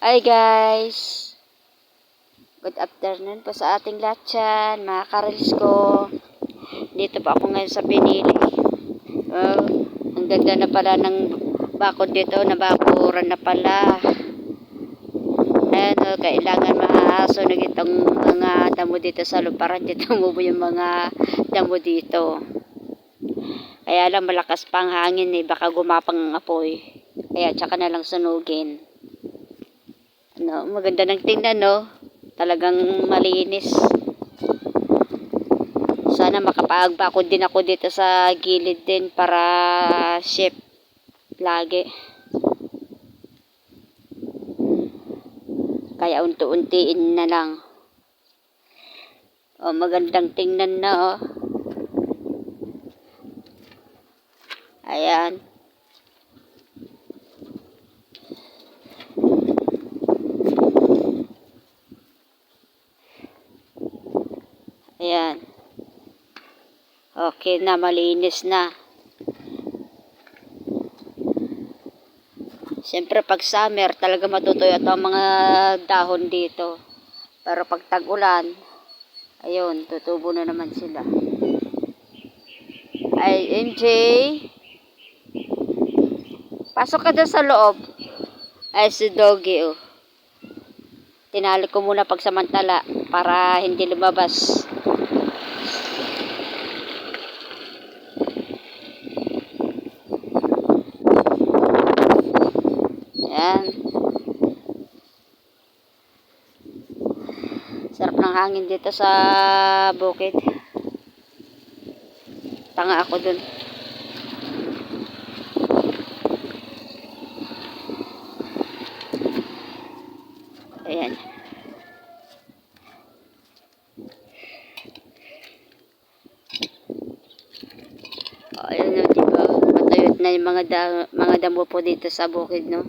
Hi guys! Good afternoon po sa ating lahat dyan, mga karels ko. Dito po ako ngayon sa pinili. Ang ganda na pala ng bakod dito, nabakuran na pala. Ayan kailangan masunog itong mga damo dito sa luparan. Dito tumubo yung mga damo dito. Kaya lang malakas pang hangin baka gumapang ang apoy. Kaya tsaka na lang sunugin. Maganda ng tingnan, no? Talagang malinis. Sana makapagbakod din ako dito sa gilid din para shape lagi. Kaya unti-untiin na lang. Magandang tingnan na, oh. Ayan. Ayan. Okay na, malinis na. Siyempre pag summer, talaga matutuyo ang mga dahon dito. Pero pag tag-ulan, ayun, tutubo na naman sila. Ay, MJ, pasok ka doon sa loob. Ay, si Doggy, oh. Tinali ko muna pagsamantala para hindi lumabas. Ayan. Sarap ng hangin dito sa bukid. Tanga ako dun. Ayan. Ayan na, diba? Matayot na yung mga damo po dito sa bukid, no?